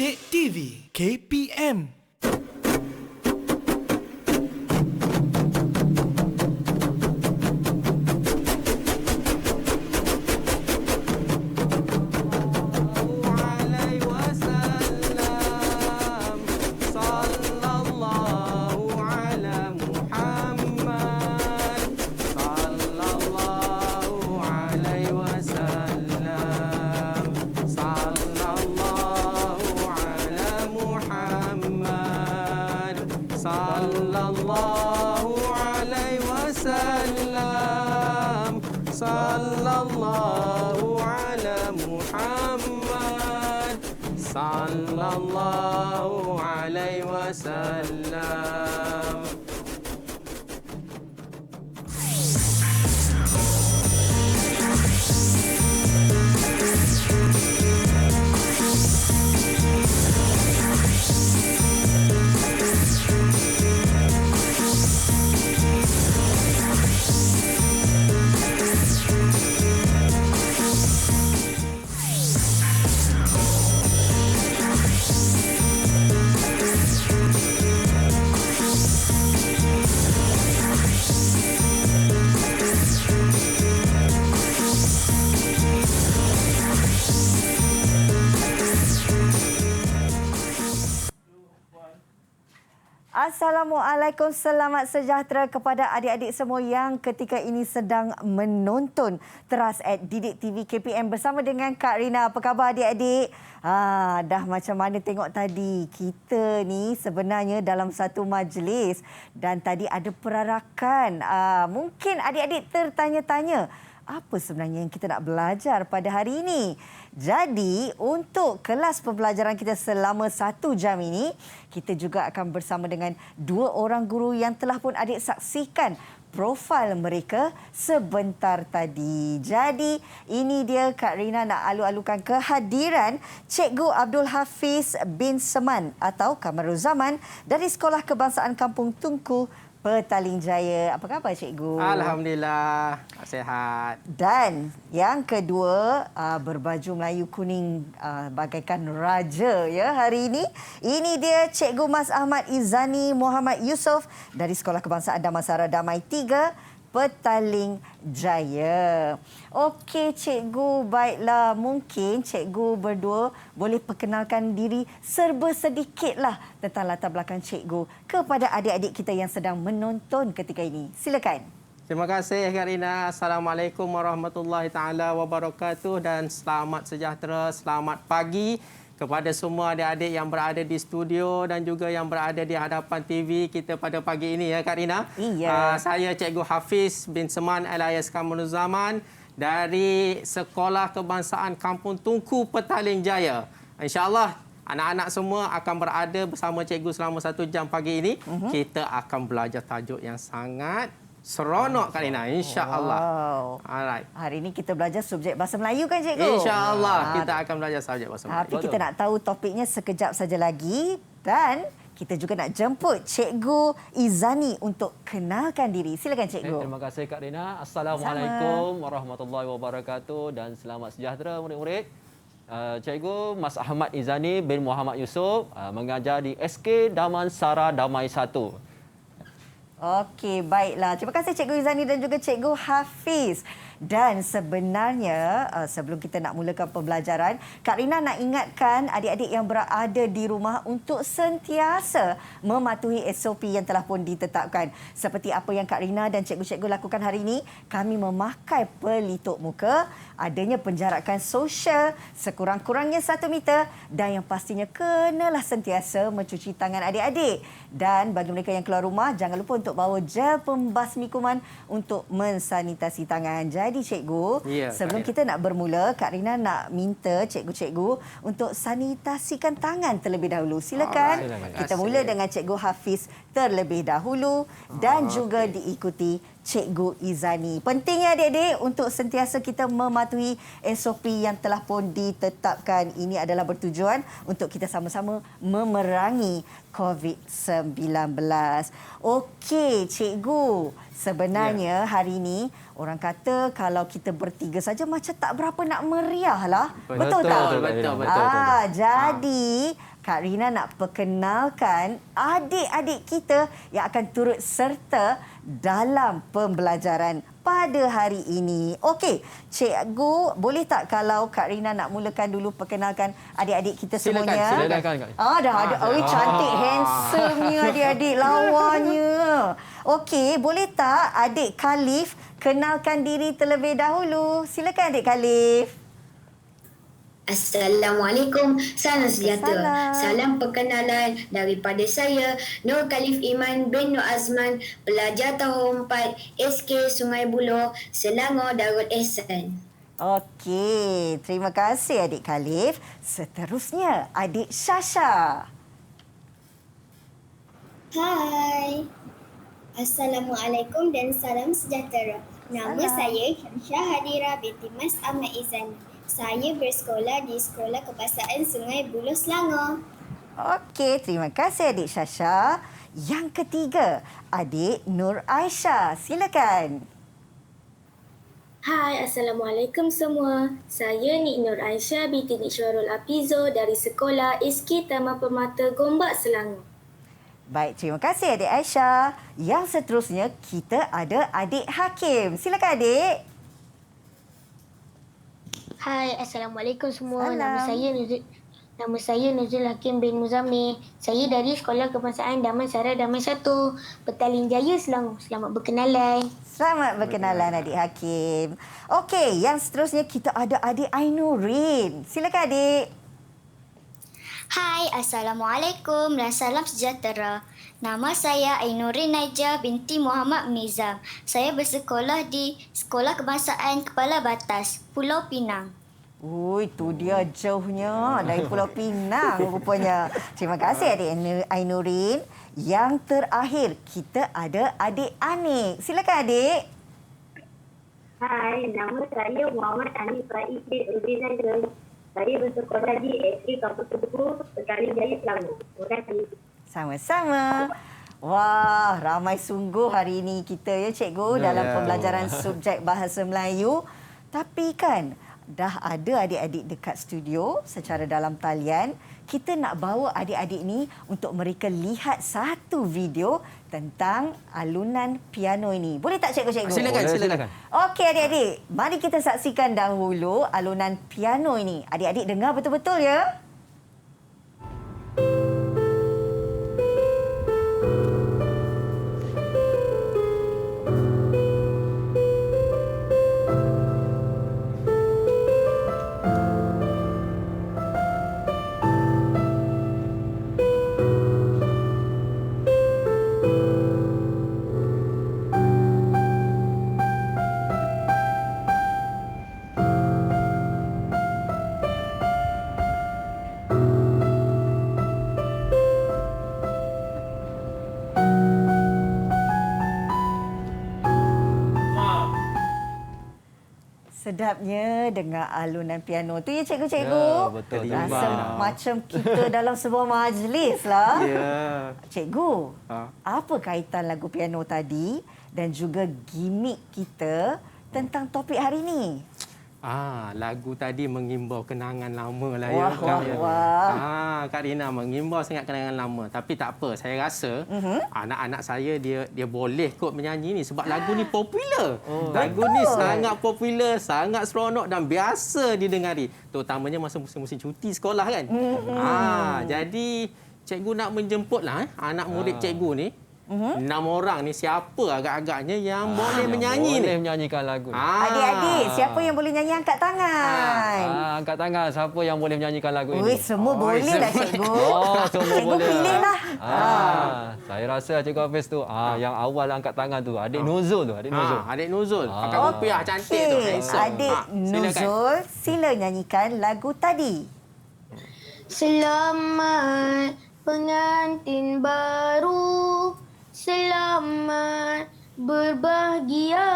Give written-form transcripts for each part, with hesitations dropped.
Didik TV KPM. Sallallahu ala Muhammad. Sallallahu alaihi wasallam. Assalamualaikum, selamat sejahtera kepada adik-adik semua yang ketika ini sedang menonton teras at Didik TV KPM bersama dengan Kak Rina. Apa khabar adik-adik? Dah macam mana tengok tadi? Kita ni sebenarnya dalam satu majlis dan tadi ada perarakan. Mungkin adik-adik tertanya-tanya, apa sebenarnya yang kita nak belajar pada hari ini? Jadi, untuk kelas pembelajaran kita selama 1 jam ini, kita juga akan bersama dengan 2 orang guru yang telah pun adik saksikan profil mereka sebentar tadi. Jadi, ini dia Kak Rina nak alu-alukan kehadiran Cikgu Abdul Hafiz bin Seman atau Kamaruzaman dari Sekolah Kebangsaan Kampung Tunku, Petaling Jaya. Apa khabar cikgu? Alhamdulillah, sihat. Dan yang kedua, berbaju Melayu kuning bagaikan raja ya hari ini. Ini dia Cikgu Mas Ahmad Izani Muhammad Yusof dari Sekolah Kebangsaan Damansara Damai 3, Petaling Jaya. Okey cikgu, baiklah. Mungkin cikgu berdua boleh perkenalkan diri serba sedikitlah tentang latar belakang cikgu kepada adik-adik kita yang sedang menonton ketika ini. Silakan. Terima kasih Kak Rina. Assalamualaikum warahmatullahi taala wabarakatuh dan selamat sejahtera, selamat pagi kepada semua adik-adik yang berada di studio dan juga yang berada di hadapan TV kita pada pagi ini ya Kak Rina. Iya. Saya Cikgu Hafiz bin Seman alias Kamaruzaman dari Sekolah Kebangsaan Kampung Tunku, Petaling Jaya. InsyaAllah anak-anak semua akan berada bersama cikgu selama 1 jam pagi ini. Kita akan belajar tajuk yang sangat seronok Kak Rina, insya-Allah. Wow. Alright. Hari ini kita belajar subjek bahasa Melayu kan cikgu? Insya-Allah kita akan belajar subjek bahasa Melayu. Tapi kita nak tahu topiknya sekejap saja lagi dan kita juga nak jemput Cikgu Izani untuk kenalkan diri. Silakan cikgu. Terima kasih Kak Rina. Assalamualaikum warahmatullahi wabarakatuh dan selamat sejahtera murid-murid. Cikgu Mas Ahmad Izani bin Muhammad Yusof mengajar di SK Damansara Damai 1. Okey, baiklah. Terima kasih Cikgu Izani dan juga Cikgu Hafiz. Dan sebenarnya sebelum kita nak mulakan pembelajaran, Kak Rina nak ingatkan adik-adik yang berada di rumah untuk sentiasa mematuhi SOP yang telah pun ditetapkan. Seperti apa yang Kak Rina dan cikgu-cikgu lakukan hari ini, kami memakai pelitup muka, adanya penjarakan sosial sekurang-kurangnya 1 meter dan yang pastinya kenalah sentiasa mencuci tangan adik-adik. Dan bagi mereka yang keluar rumah, jangan lupa untuk bawa gel pembasmi kuman untuk mensanitasi tangan. Jadi cikgu, sebelum kita nak bermula, Kak Rina nak minta cikgu-cikgu untuk sanitasikan tangan terlebih dahulu. Silakan. Kita mula dengan Cikgu Hafiz terlebih dahulu dan juga diikuti Cikgu Izani. Pentingnya adik-adik untuk sentiasa kita mematuhi SOP yang telah pun ditetapkan. Ini adalah bertujuan untuk kita sama-sama memerangi COVID-19. Okey, cikgu. Sebenarnya hari ini orang kata kalau kita bertiga saja macam tak berapa nak meriah lah. Betul tak? Betul. Jadi Kak Rina nak perkenalkan adik-adik kita yang akan turut serta dalam pembelajaran pada hari ini. Okey, cikgu, boleh tak kalau Kak Rina nak mulakan dulu perkenalkan adik-adik kita Silakan, semuanya? Silakan, Kak. Dah ada. Cantik, handsome-nya adik-adik, lawanya. Okey, boleh tak adik Khalif kenalkan diri terlebih dahulu? Silakan adik Khalif. Assalamualaikum, salam sejahtera. Salam. Salam perkenalan daripada saya, Nur Khalif Iman bin Nur Azman, pelajar tahun 4 SK Sungai Buloh, Selangor, Darul Ehsan. Okey, terima kasih adik Khalif. Seterusnya, adik Syasha. Hai. Assalamualaikum dan salam sejahtera. Nama Salam. saya Syamsyah Hadira binti Mas Ahmad Izan. Saya bersekolah di Sekolah Kebangsaan Sungai Buloh, Selangor. Okey, terima kasih adik Syasha. Yang ketiga, adik Nur Aisyah. Silakan. Hai, Assalamualaikum semua. Saya Nik Nur Aisyah binti Nik Syarul Apizo dari Sekolah SK Taman Permata Gombak, Selangor. Baik, terima kasih adik Aisyah. Yang seterusnya, kita ada adik Hakim. Silakan adik. Hai, Assalamualaikum semua. Salam. Nama saya Nuzul Hakim bin Muzammil. Saya dari Sekolah Kebangsaan Damansara Damai 1, Petaling Jaya, Selangor. Selamat berkenalan. Selamat berkenalan adik Hakim. Okey, yang seterusnya kita ada adik Ainurin. Silakan adik. Hai, Assalamualaikum dan salam sejahtera. Nama saya Ainurin Najah binti Muhammad Nizam. Saya bersekolah di Sekolah Kebangsaan Kepala Batas, Pulau Pinang. Ui, tu dia jauhnya dari Pulau Pinang rupanya. Terima kasih adik Ainurin. Yang terakhir, kita ada adik Anik. Silakan adik. Hai, nama saya Muhammad Anik Faiz bin Ubizan. Saya bersekolah di SK Kampus Tugu, Petaling Jaya, Selangor. Terima kasih. Sama-sama. Wah, ramai sungguh hari ini kita ya cikgu dalam pembelajaran subjek bahasa Melayu. Tapi kan dah ada adik-adik dekat studio secara dalam talian. Kita nak bawa adik-adik ni untuk mereka lihat satu video tentang alunan piano ini. Boleh tak cikgu-cikgu? Silakan. Okey adik-adik, mari kita saksikan dahulu alunan piano ini. Adik-adik dengar betul-betul ya. Sedapnya dengar alunan piano tu ya cikgu-cikgu. Ya, betul. Rasa macam kita dalam sebuah majlis lah. Ya. Cikgu, Ha. apa kaitan lagu piano tadi dan juga gimmick kita tentang topik hari ini? Lagu tadi mengimbau kenangan lama lah Wah, ya. Kak. wah. Kak Rina mengimbau sangat kenangan lama. Tapi tak apa, saya rasa anak-anak saya dia boleh kot menyanyi ni sebab lagu ni popular. Lagu ni sangat popular, sangat seronok dan biasa didengari. Terutamanya masa musim-musim cuti sekolah kan. Jadi cikgu nak menjemputlah anak murid cikgu ni. 6 orang ni siapa agak-agaknya yang boleh menyanyi Boleh ni? menyanyikan lagu ni. Adik-adik, siapa yang boleh nyanyi angkat tangan? Angkat tangan siapa yang boleh menyanyikan lagu Ui, ini. semua boleh lah cikgu. Semua Cikgu boleh. pilihlah. Saya rasa Cikgu Hafiz tu yang awal angkat tangan tu adik Nuzul tu, adik Nuzul. Adik Nuzul. Pakai kopiah cantik tu. Okey, Handsome. adik Silakan. Nuzul, sila nyanyikan lagu tadi. Selamat pengantin baru. Selamat berbahagia.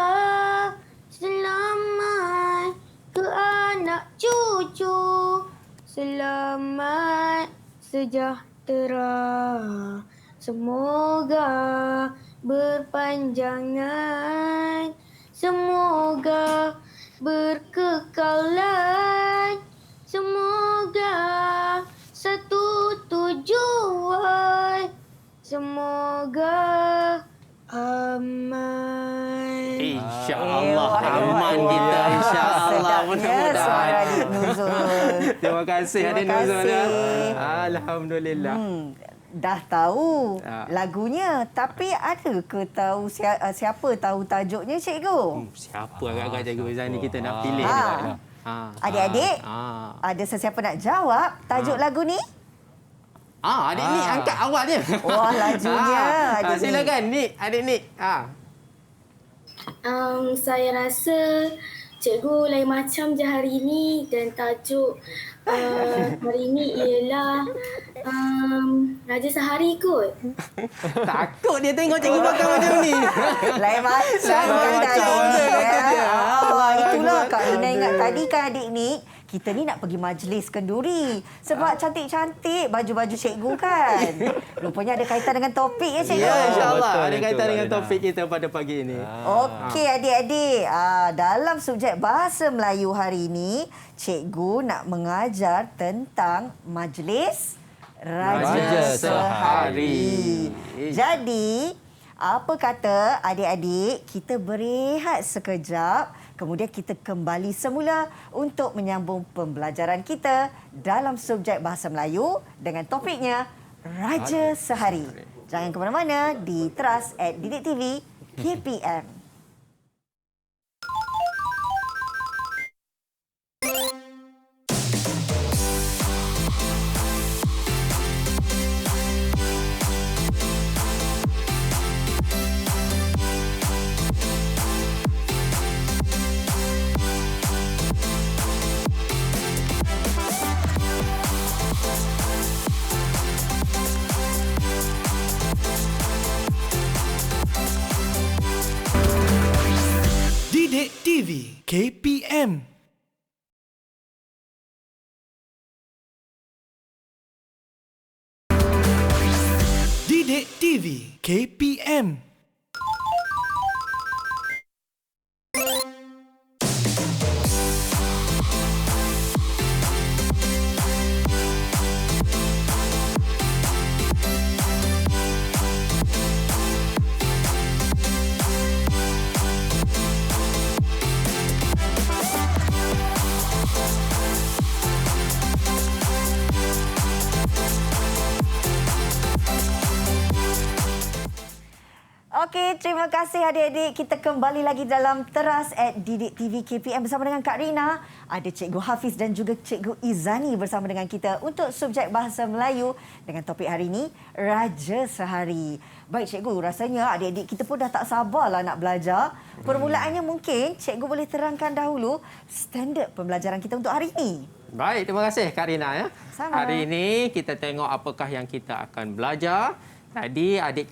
Selamat ke anak cucu. Selamat sejahtera. Semoga berpanjangan. Semoga berkekalan. Semoga satu Terima kasih Terima adik Nuzul. kasih. Alhamdulillah. Dah tahu Ya. lagunya, tapi ada ke tahu siapa tahu tajuknya cikgu? Siapa agak-agak Cikgu Izani kita nak pilih Ah. ni? Adik-adik, Ah. ada sesiapa nak jawab tajuk lagu ni? Adik Nik angkat awalnya. Wah, lajunya, adik Nik. Silakan Nik, adik Nik. Saya rasa cikgu lain macam je hari ini dan tajuk hari ini ialah Raja Sehari kot. Takut dia tengok cikgu makan macam ni. Lain macam Lain kan macam tadi. dia kata dia. Itulah Kak Rina ingat tadi kan adik Nik. Kita ni nak pergi majlis kenduri. Sebab cantik-cantik baju-baju cikgu kan. Rupanya ada kaitan dengan topik ya cikgu. Ya, insyaAllah. Betul Ada itu, kaitan dengan Rina. topik kita pada pagi ini. Okey adik-adik, dalam subjek bahasa Melayu hari ini, cikgu nak mengajar tentang majlis Raja Raja Sehari. Sehari. Jadi, apa kata adik-adik kita berehat sekejap, kemudian kita kembali semula untuk menyambung pembelajaran kita dalam subjek bahasa Melayu dengan topiknya Raja Sehari. Jangan ke mana-mana di Teras @Didik TV KPM. Didik TV KPM. Didik TV KPM. Okey, terima kasih adik-adik. Kita kembali lagi dalam Teras @Didik TV KPM bersama dengan Kak Rina. Ada Cikgu Hafiz dan juga Cikgu Izani bersama dengan kita untuk subjek bahasa Melayu dengan topik hari ini, Raja Sehari. Baik Cikgu, rasanya adik-adik kita pun dah tak sabarlah nak belajar. Permulaannya mungkin Cikgu boleh terangkan dahulu standard pembelajaran kita untuk hari ini. Baik, terima kasih Kak Rina. Ya. Sama. Hari ini kita tengok apakah yang kita akan belajar. Tadi adik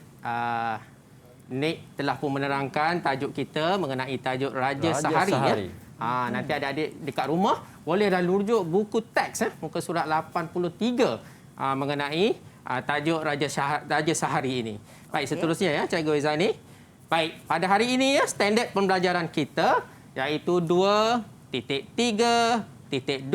Nik telah pun menerangkan tajuk kita mengenai tajuk Raja Sehari. Sehari. Ya. Nanti adik-adik dekat rumah bolehlah rujuk buku teks muka surat 83 mengenai tajuk Raja Sehari ini. Baik, seterusnya ya Cikgu Izani. Baik, pada hari ini ya standard pembelajaran kita iaitu 2.3.2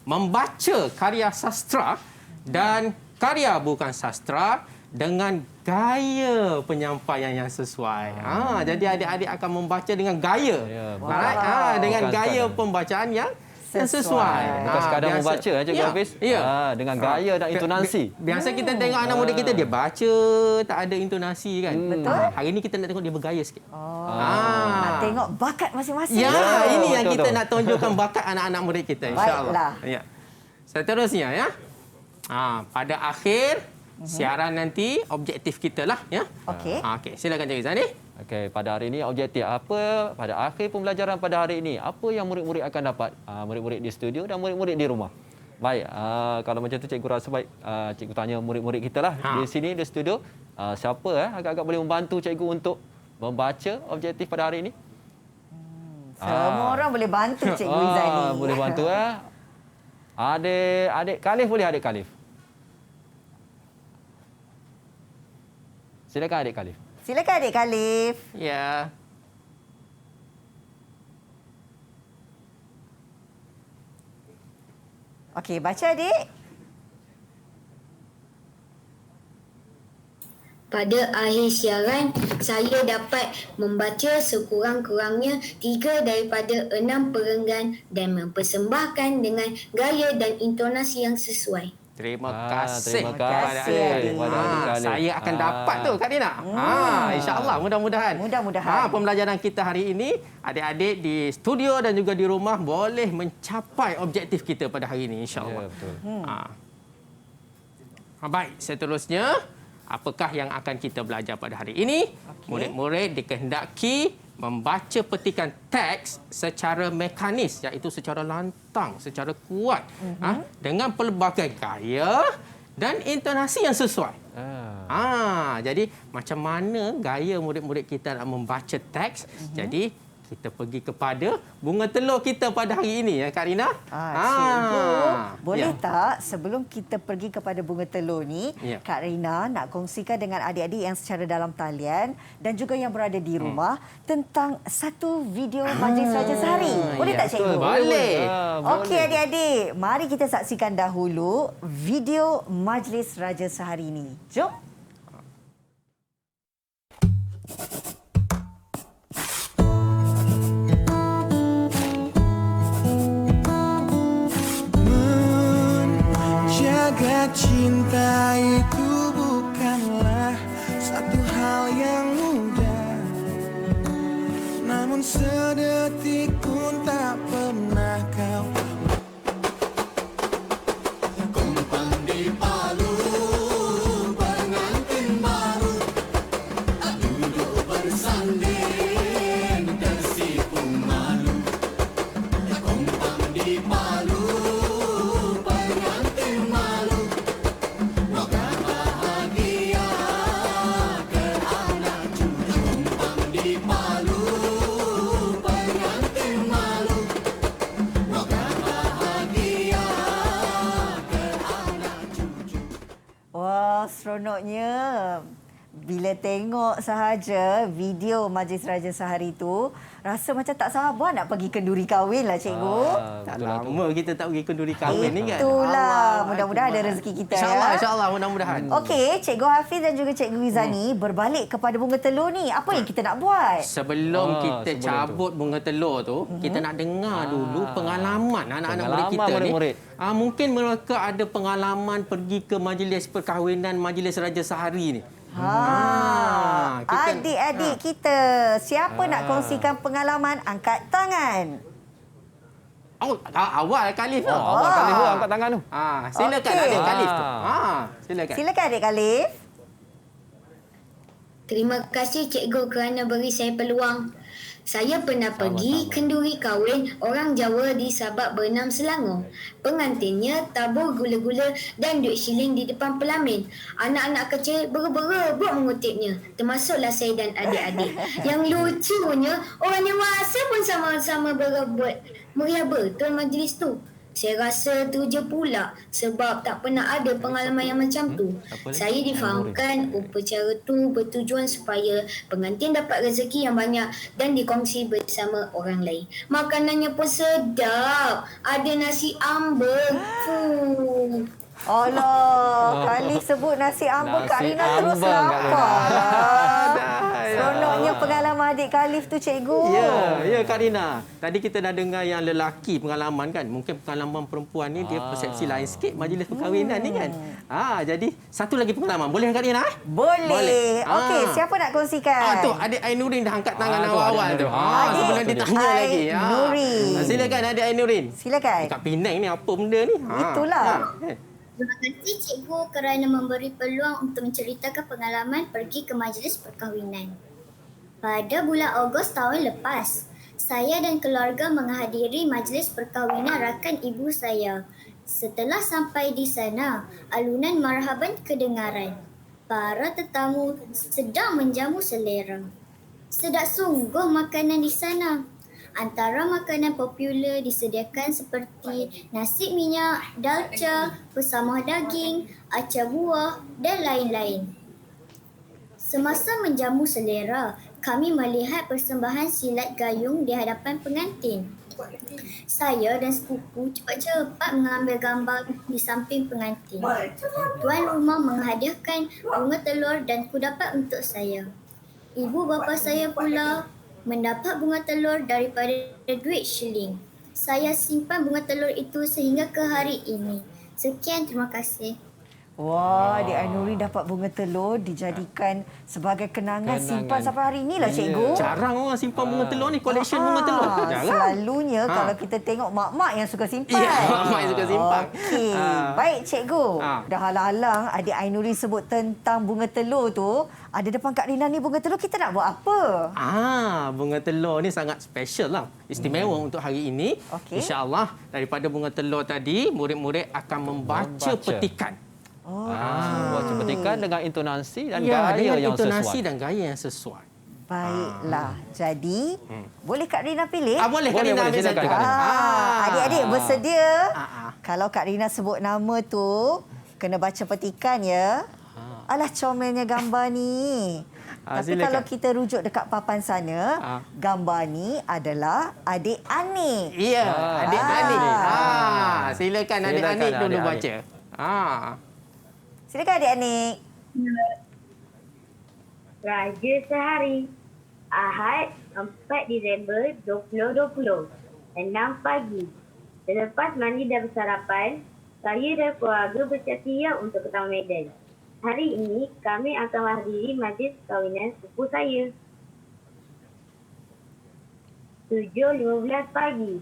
membaca karya sastra dan karya bukan sastra dengan gaya penyampaian yang sesuai. Jadi adik-adik akan membaca dengan gaya. Ya, Alright? Dengan Bukan gaya sekadar. pembacaan yang Sesuai. sesuai. Bukan sekadar biasa. membaca Cikgu Ya, Hafiz. Ya. Dengan gaya dan intonasi. Biasa kita tengok anak murid kita dia baca tak ada intonasi kan. Betul. Hari ini kita nak tengok dia bergaya sikit. Nak tengok bakat masing-masing. Ya, ini yang betul, kita betul. nak tunjukkan bakat anak-anak murid kita insya-Allah. Baiklah. Ya. Seterusnya ya. Pada akhir siaran nanti objektif kita lah ya. Okey. Okey, silakan Cikgu Izani. Okey, pada hari ini objektif apa pada akhir pembelajaran pada hari ini? Apa yang murid-murid akan dapat? Murid-murid di studio dan murid-murid di rumah. Baik, kalau macam tu cikgu rasa baik cikgu tanya murid-murid kita lah di sini di studio. Siapa agak-agak boleh membantu cikgu untuk membaca objektif pada hari ini? Semua orang boleh bantu Cikgu Izani. Boleh bantu Adik Khalif boleh adik Khalif. Silakan adik Khalif. Silakan adik Khalif. Ya. Okey, baca adik. Pada akhir siaran, saya dapat membaca sekurang-kurangnya 3 daripada 6 perenggan dan mempersembahkan dengan gaya dan intonasi yang sesuai. Terima kasih. Terima kasih kepada adik Khalif. Saya akan dapat tu Kak Dina. InsyaAllah mudah-mudahan. Mudah-mudahan. Pembelajaran kita hari ini, adik-adik di studio dan juga di rumah boleh mencapai objektif kita pada hari ini insyaAllah. Ya, betul. Baik, seterusnya apakah yang akan kita belajar pada hari ini? Murid-murid dikehendaki membaca petikan teks secara mekanis, iaitu secara lantang, secara kuat, dengan pelbagai gaya dan intonasi yang sesuai. Jadi macam mana gaya murid-murid kita nak membaca teks? Jadi kita pergi kepada bunga telur kita pada hari ini, ya Kak Rina. Cikgu, boleh tak sebelum kita pergi kepada bunga telur ni, Kak Rina nak kongsikan dengan adik-adik yang secara dalam talian dan juga yang berada di rumah tentang satu video Majlis Raja Sehari. Boleh tak Cikgu? Boleh. Okey adik-adik, mari kita saksikan dahulu video Majlis Raja Sehari ini. Jom. Menjaga cinta itu bukanlah satu hal yang mudah, namun sedetik pun tak pernah kau seronoknya. Bila tengok sahaja video Majlis Raja Sehari itu, rasa macam tak sabar nak pergi kenduri kahwin lah cikgu. Tak lama kita tak pergi kenduri kahwin ni kan. Itulah. Mudah-mudahan ada rezeki kita InsyaAllah, mudah-mudahan. Okey, Cikgu Hafiz dan juga Cikgu Izani berbalik kepada bunga telur ni. Apa yang kita nak buat? Sebelum kita cabut bunga telur tu, kita nak dengar dulu pengalaman anak-anak murid kita ni. Mungkin mereka ada pengalaman pergi ke majlis perkahwinan Majlis Raja Sehari ni. Adik-adik kita, siapa nak kongsikan pengalaman? Angkat tangan. Awal Khalif tu. Awal Khalif tu angkat tangan tu. Silakan adik Khalif tu. Silakan adik Khalif. Terima kasih cikgu kerana beri saya peluang. Saya pernah pergi kenduri kahwin orang Jawa di Sabak Bernam, Selangor. Pengantinnya tabur gula-gula dan duit shilling di depan pelamin. Anak-anak kecil berebut mengutipnya, termasuklah saya dan adik-adik. Yang lucunya, orang dewasa pun sama-sama berebut. Meriah betul majlis tu. Saya rasa tu je pula sebab tak pernah ada pengalaman yang macam tu. Saya difahamkan upacara tu bertujuan supaya pengantin dapat rezeki yang banyak dan dikongsi bersama orang lain. Makanannya pun sedap. Ada nasi ambeng. Allah, Khalif sebut nasi ambeng, Kak Rina terus lapar. Seronoknya pengalaman adik Khalif tu cikgu. Ya Kak Rina. Tadi kita dah dengar yang lelaki pengalaman kan. Mungkin pengalaman perempuan ni dia persepsi lain sikit majlis perkahwinan ni kan. Jadi satu lagi pengalaman. Boleh Kak Rina? Boleh. Okey, siapa nak kongsikan? Tu adik Ainurin dah angkat tangan awal-awal tu. Sebelum ditanya lagi. Ainurin. Silakan adik Ainurin. Silakan. Kat Penang ni apa benda ni? Itulah. Terima kasih cikgu kerana memberi peluang untuk menceritakan pengalaman pergi ke majlis perkahwinan. Pada bulan Ogos tahun lepas, saya dan keluarga menghadiri majlis perkahwinan rakan ibu saya. Setelah sampai di sana, alunan marhaban kedengaran. Para tetamu sedang menjamu selera. Sedap sungguh makanan di sana. Antara makanan popular disediakan seperti nasi minyak, dalca, pesamah daging, acar buah dan lain-lain. Semasa menjamu selera, kami melihat persembahan silat gayung di hadapan pengantin. Saya dan sepupu cepat-cepat mengambil gambar di samping pengantin. Tuan rumah menghadiahkan bunga telur dan kudapat untuk saya. Ibu bapa saya pula mendapat bunga telur daripada duit shilling. Saya simpan bunga telur itu sehingga ke hari ini. Sekian, terima kasih. Wah, Adik Ainuri dapat bunga telur dijadikan sebagai kenangan simpan sampai hari inilah, Cikgu. Jarang orang simpan bunga telur ni, collection bunga telur. Jarang. Selalunya kalau kita tengok mak-mak yang suka simpan. Ya, mak-mak yang suka simpan. Okey. Baik, Cikgu. Dah halang-halang Adik Ainuri sebut tentang bunga telur tu. Ada depan Kak Rina ni bunga telur, kita nak buat apa? Bunga telur ni sangat special lah. Istimewa untuk hari ini. Okey. InsyaAllah daripada bunga telur tadi, murid-murid akan membaca petikan. Baca petikan dengan intonasi dan Ya, gaya dengan yang intonasi sesuai. dan gaya yang sesuai. Baiklah. Jadi, boleh Kak Rina pilih? Boleh Kak Boleh, Rina boleh. ambil Silakan, satu. Kak Rina. Adik-adik bersedia? Kalau Kak Rina sebut nama tu, kena baca petikan ya. Alah, comelnya gambar ni. Tapi silakan. kalau kita rujuk dekat papan sana, gambar ni adalah adik Anik. Ya, adik-adik. Silakan Silakan, adik-adik dulu adik-adik. baca. Silakan adik Anik. Raja Sehari. Ahad 4 Disember 2020. 6 pagi. Selepas mandi dan bersarapan, saya dan keluarga bersiap-siap untuk ke Taman Medan. Hari ini kami akan menghadiri majlis perkahwinan sepupu saya. 7.15 pagi.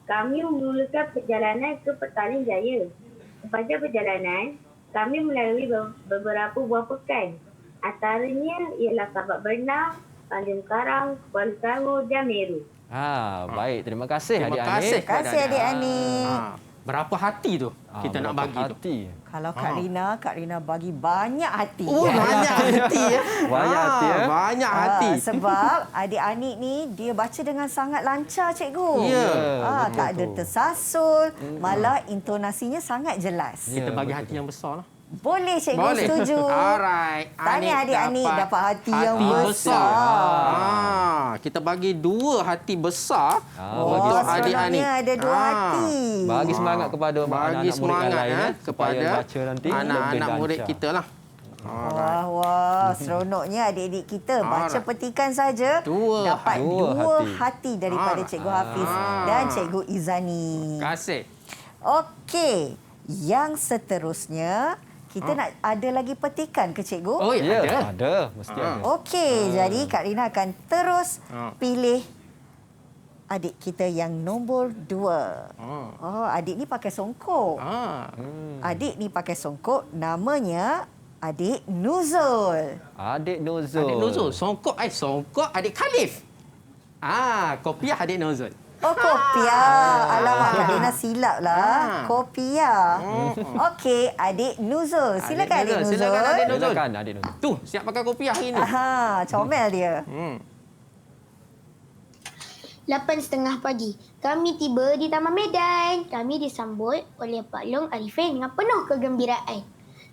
Kami memulakan perjalanan ke Petaling Jaya. Sepanjang perjalanan, kami melalui beberapa buah pekan. Antaranya ialah Sabak Bernam, Tanjung Karang, Kuala Selangor dan Meru. Baik. Terima kasih Terima adik-adik. Terima kasih adik Anik. Berapa hati tu kita nak berapa bagi tu? hati. Kalau Kak Rina bagi banyak hati. Banyak hati ya. Banyak hati, ya. Banyak hati. Sebab adik Anik ni dia baca dengan sangat lancar, Cikgu. Ya, Tak ada tersasul, malah intonasinya sangat jelas. Kita bagi hati yang besar lah. Boleh, Cikgu, setuju. Alright. Tahniah adik Anik dapat hati yang besar. besar. Kita bagi 2 hati besar untuk Seronoknya adik Anik. ada 2 hati. Bagi semangat kepada Bagi anak-anak murid semangat yang lain ya, supaya kepada baca nanti anak-anak lebih murid lancar. kita lah. Wah, seronoknya adik-adik kita baca petikan saja dapat 2 hati daripada Cikgu Hafiz dan Cikgu Izani. Terima kasih. Okey, yang seterusnya kita nak ada lagi petikan ke Cikgu? Oh ya, ada. Ada, mesti ada. Okey, jadi Kak Rina akan terus pilih adik kita yang nombor 2. Adik ni pakai songkok. Adik ni pakai songkok, namanya adik Nuzul. Adik Nuzul. Adik Nuzul. Songkok adik Khalif. Kopiah adik Nuzul. Oh, kopiah. Alamak, Kak Rina silap lah. Kopiah. Okey, adik Nuzul. Silakan adik Nuzul. Silakan adik Nuzul. Silakan adik Nuzul. Tu, siap pakai kopiah hari ni. Comel dia. 8.30 pagi. Kami tiba di Taman Medan. Kami disambut oleh Pak Long Arifin dengan penuh kegembiraan.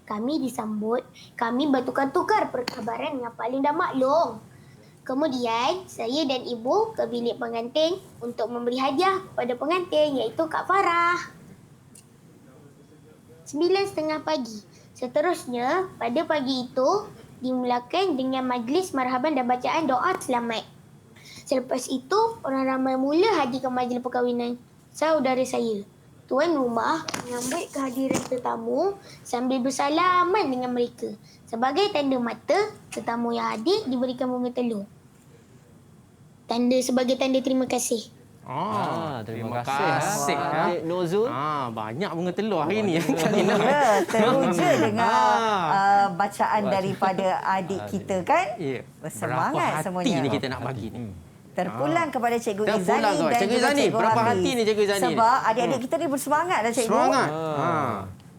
Kami bertukar-tukar perkabaran dengan Pak Long dan Mak Long. Kemudian, saya dan ibu ke bilik pengantin untuk memberi hadiah kepada pengantin iaitu Kak Farah. 9.30 pagi. Seterusnya, pada pagi itu dimulakan dengan majlis marhaban dan bacaan doa selamat. Selepas itu, orang ramai mula hadir ke majlis perkahwinan saudara saya. Tuan rumah menyambut kehadiran tetamu sambil bersalaman dengan mereka. Sebagai tanda mata, tetamu yang hadir diberikan bunga telur. Sebagai tanda terima kasih. Terima kasih adik Nuzul. Banyak bunga telur hari ni. Ya, teruja dengan bacaan daripada adik kita kan? Ya. Bersemangat Berapa semuanya. hati ni kita nak bagi ni? Terpulang kepada Cikgu Terpulang Izani dan Cikgu juga Izani. Cikgu Berapa Hafiz. hati ni Cikgu Izani? Sebab adik-adik kita ni bersemangat dah Cikgu. Semangat.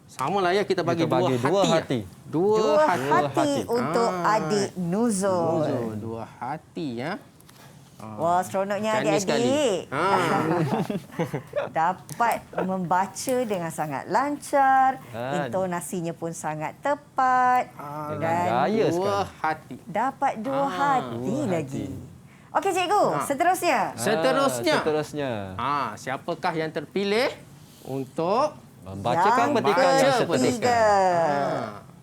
Sama lah ya, kita bagi Kita dua bagi hati. Dua hati untuk adik Nuzul. 2 hati ya. Wah, seronoknya Cantik sekali. adik-adik. Dapat membaca dengan sangat lancar, intonasinya pun sangat tepat dengan gaya sekali. 2 hati. Dapat 2 hati lagi. Okey cikgu, seterusnya. Seterusnya. Siapakah yang terpilih untuk membacakan yang petikan yang ketiga. seterusnya?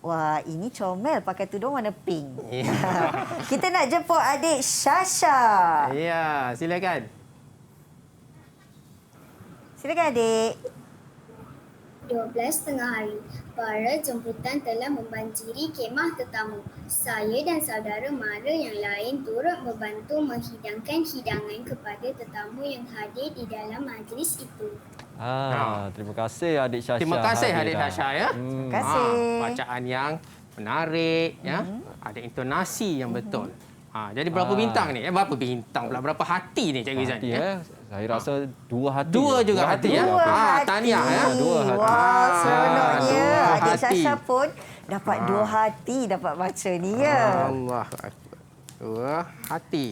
Wah, ini comel pakai tudung warna pink. Kita nak jemput adik Syasha. Ya, silakan. Silakan adik. 12 tengah hari, para jemputan telah membanjiri kemah tetamu. Saya dan saudara mara yang lain turut membantu menghidangkan hidangan kepada tetamu yang hadir di dalam majlis itu. Terima kasih adik Syasha. Terima kasih hadir adik dah. Syasha ya. Terima kasih. Bacaan yang menarik ya. Ada intonasi yang betul. Jadi berapa bintang ni? Berapa bintang pula? Berapa hati ni Cikgu Izan? Hati, Saya rasa 2 hati. Dua juga hati ya. Dua hati. Tahniah ya. 2 hati. Wah, seronoknya. dua Adik hati. Syasha pun dapat 2 hati dapat baca ni ya. Allah Akbar. 2 hati.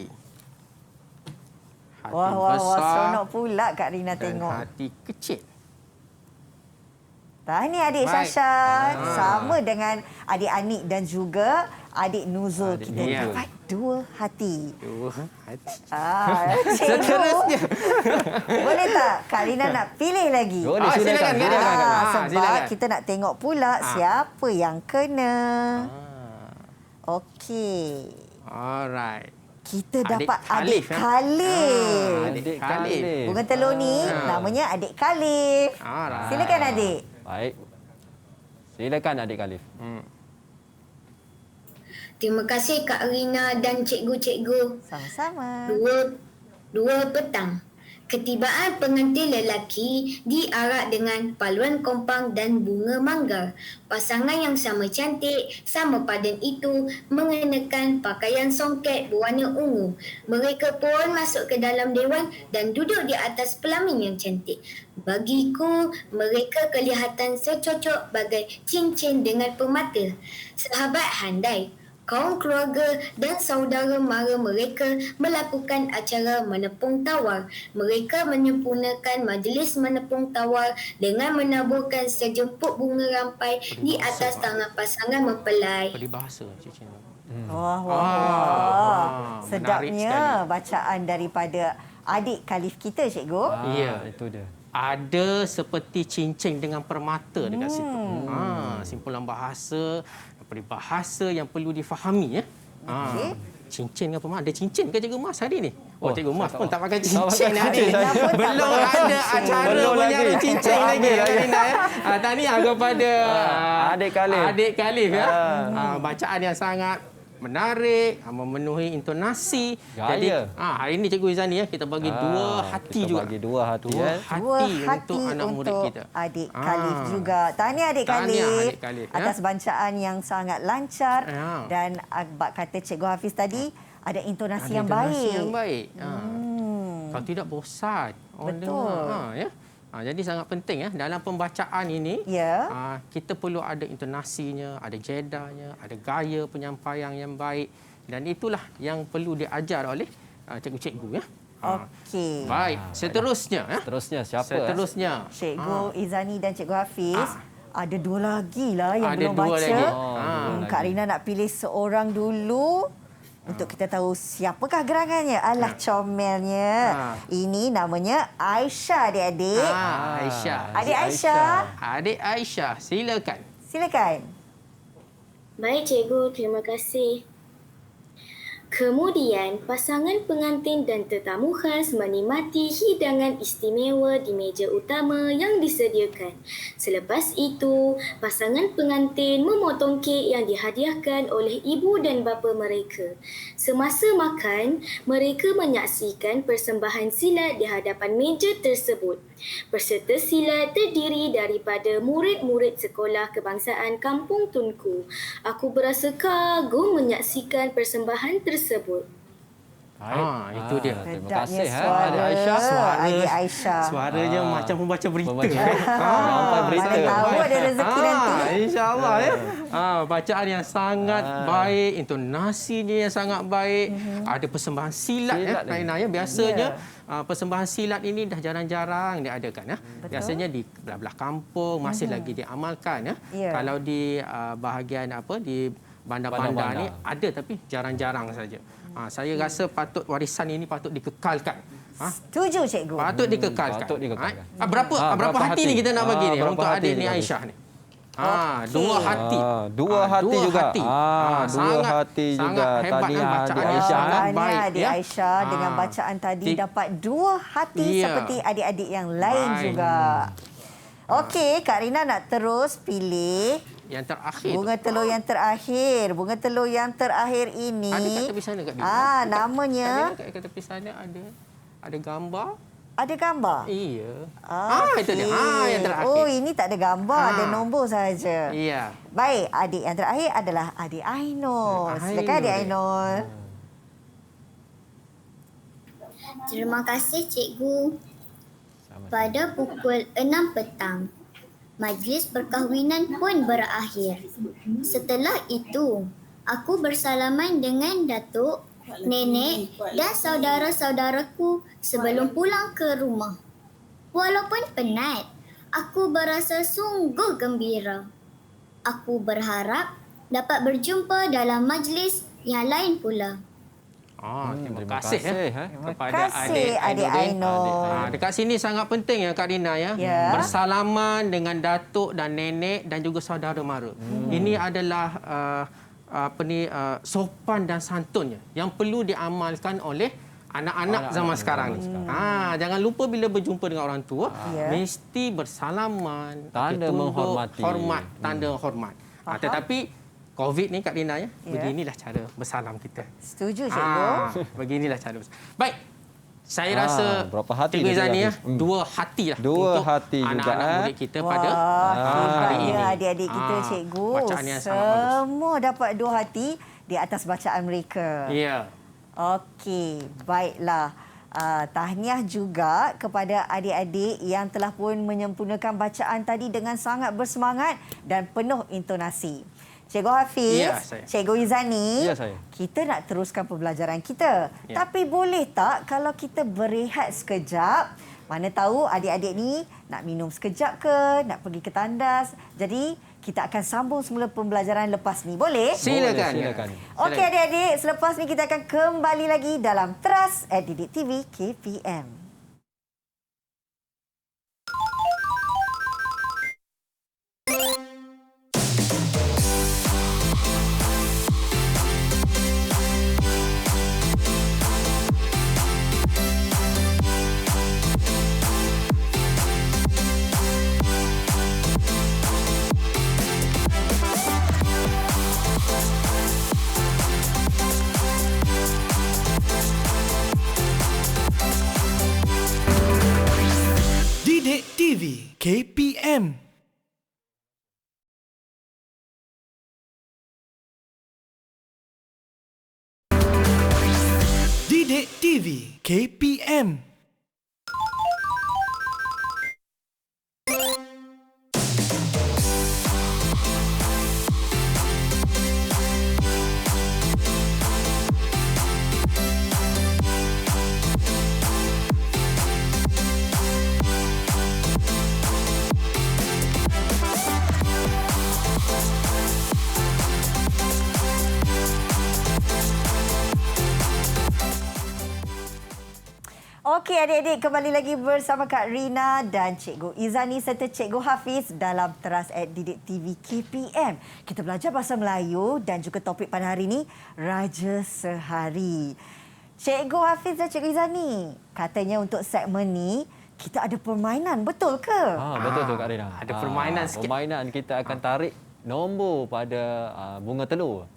Hati Wah, besar seronok pula Kak Rina dan tengok. hati kecil. Tahniah adik Baik. Syasha. Sama dengan adik Anik dan juga adik Nuzul. Adik Kita Nuzul. dapat 2 hati. 2 hati. Cikgu. Seterusnya. Boleh tak Kak Rina nak pilih lagi? Boleh, Silakan. Sebab Silakan. kita nak tengok pula siapa yang kena. Okey. Alright. Kita Adik dapat Khalif, adik ya? Khalif. Adik Khalif. Bunga telur ni namanya adik Khalif. Alright. Silakan adik. Baik. Silakan adik Khalif. Terima kasih Kak Rina dan cikgu-cikgu. Sama-sama. Dua petang. Ketibaan pengantin lelaki diarak dengan paluan kompang dan bunga manggar. Pasangan yang sama cantik, sama padan itu mengenakan pakaian songket berwarna ungu. Mereka pun masuk ke dalam dewan dan duduk di atas pelamin yang cantik. Bagiku, mereka kelihatan secocok bagai cincin dengan permata. Sahabat handai, kaum keluarga dan saudara mara mereka melakukan acara menepung tawar. Mereka menyempurnakan majlis menepung tawar dengan menaburkan sejemput bunga rampai di atas tangan pasangan mempelai. Peribahasa cincin. Wah. menarik Sedapnya bacaan daripada adik Khalif kita, cikgu. Ya. Itu dia. Ada seperti cincin dengan permata dekat situ. Simpulan bahasa, peribahasa yang perlu difahami ya. Okey. Cincin dengan permata. Ada cincin ke Cikgu Mas hari ni? Oh, Cikgu Mas pun tak pakai tak cincin pakai hari ni. cincin saya. Belum ada acara Belum menyaru lagi. cincin lagi. Karina ya. Tahniah kepada Adik Khalif. Adik Khalif ya. Bacaan yang sangat menarik, memenuhi intonasi. Gaya. Jadi hari ini Cikgu Izani ya, kita bagi 2 hati kita juga. bagi 2 hati. Dua Dua hati untuk anak murid untuk kita. adik Khalif juga. Tahniah adik Tahniah Khalif adik Khalif, ya. atas bacaan yang sangat lancar Ya. dan bak kata Cikgu Hafiz tadi ada intonasi Ada yang intonasi baik. yang baik. Kalau tidak bosan orang Betul. dengar. Ya. Jadi sangat penting ya dalam pembacaan ini. Ya. Kita perlu ada intonasinya, ada jedanya, ada gaya penyampaian yang baik dan itulah yang perlu diajar oleh cikgu-cikgu ya. Okey. Baik, seterusnya ya. Seterusnya siapa? Seterusnya. Cikgu Izani dan Cikgu Hafiz. Ada 2 lagi lah yang Ada belum 2 baca. lagi. Kak Rina nak pilih seorang dulu untuk kita tahu siapakah gerangannya. Alah comelnya. Ini namanya Aisyah adik-adik. Aisyah. Adik Aisyah. Adik Aisyah, silakan. Silakan. Baik cikgu, terima kasih. Kemudian, pasangan pengantin dan tetamu khas menikmati hidangan istimewa di meja utama yang disediakan. Selepas itu, pasangan pengantin memotong kek yang dihadiahkan oleh ibu dan bapa mereka. Semasa makan, mereka menyaksikan persembahan silat di hadapan meja tersebut. Peserta silat terdiri daripada murid-murid sekolah kebangsaan Kampung Tunku. Aku berasa kagum menyaksikan persembahan tersebut. Itu dia. Terima Sedapnya kasih suara adik Aisyah. adik Aisyah. Suaranya macam pembaca berita. Sampai berita. Mana tahu ada rezeki nanti. InsyaAllah ya. Bacaan yang sangat baik, intonasinya yang sangat baik. Ada persembahan silat ya, Silat ni. Raina ya. Biasanya persembahan silat ini dah jarang-jarang diadakan ya. Biasanya di belah-belah kampung masih lagi diamalkan ya. Ya. Kalau di bahagian di bandar-bandar ni ada tapi jarang-jarang saja. Saya rasa patut warisan ini patut dikekalkan. Setuju, cikgu. Patut dikekalkan. Patut dikekalkan. Berapa hati ni kita nak bagi ni berapa untuk hati adik ni ni tadi? Aisyah ni? Okey. Dua hati. Dua hati juga. Dua hati juga. Sangat hebat Tahniah bacaan adik Aisyah. baik, adik ya. Aisyah dengan bacaan tadi dapat 2 hati Ya. seperti adik-adik yang lain Baik. juga. Okey, Kak Rina nak terus pilih Yang terakhir. bunga telur yang terakhir. Bunga telur yang terakhir ini. Ada kat tepi sana Kak Dina. Namanya Kat tepi sana ada gambar. ada gambar. Iya. Okey. Itu dia. Yang terakhir. Oh, ini tak ada gambar, ada nombor saja. Iya. Baik, adik yang terakhir adalah adik Ainul. Silakan adik Ainul. Terima kasih cikgu. Pada pukul 6 petang, majlis perkahwinan pun berakhir. Setelah itu, aku bersalaman dengan datuk, nenek dan saudara-saudaraku sebelum pulang ke rumah. Walaupun penat, aku berasa sungguh gembira. Aku berharap dapat berjumpa dalam majlis yang lain pula. Terima kasih kepada Kasih adik Ainul. Dekat sini sangat penting ya Kak Rina ya. Bersalaman dengan datuk dan nenek dan juga saudara mara. Ini adalah sopan dan santunnya yang perlu diamalkan oleh anak-anak zaman sekarang ni. Jangan lupa bila berjumpa dengan orang tua mesti bersalaman, Tanda menghormati. Tanda hormat. Tetapi COVID ni Kak Rina ya, beginilah cara bersalam kita. Setuju cikgu. Beginilah cara bersalam. Baik. Saya rasa berapa hati Cikgu tadi, Izani ya, Hafiz? 2 hati lah Dua untuk hati juga, anak-anak murid kita pada hari ini. Adik-adik kita cikgu. Bacaan yang sangat bagus. Semua dapat 2 hati di atas bacaan mereka. Ya. Okey, baiklah. Tahniah juga kepada adik-adik yang telah pun menyempurnakan bacaan tadi dengan sangat bersemangat dan penuh intonasi. Cikgu Hafiz, Ya, saya. Cikgu Izani, Ya, saya. kita nak teruskan pembelajaran kita. Ya. Tapi boleh tak kalau kita berehat sekejap? Mana tahu adik-adik ni nak minum sekejap ke, nak pergi ke tandas. Jadi, kita akan sambung semula pembelajaran lepas ni. Boleh? Silakan. Silakan. Okey adik-adik, selepas ni kita akan kembali lagi dalam Teras Didik TV KPM. Didik TV KPM. Didik TV KPM. Okey adik-adik, kembali lagi bersama Kak Rina dan Cikgu Izani serta Cikgu Hafiz dalam Teras Didik TV KPM. Kita belajar bahasa Melayu dan juga topik pada hari ini, Raja Sehari. Cikgu Hafiz dan Cikgu Izani, katanya untuk segmen ni kita ada permainan, betul ke? Betul tu Kak Rina. Ada permainan sikit. Permainan kita akan tarik nombor pada bunga telur.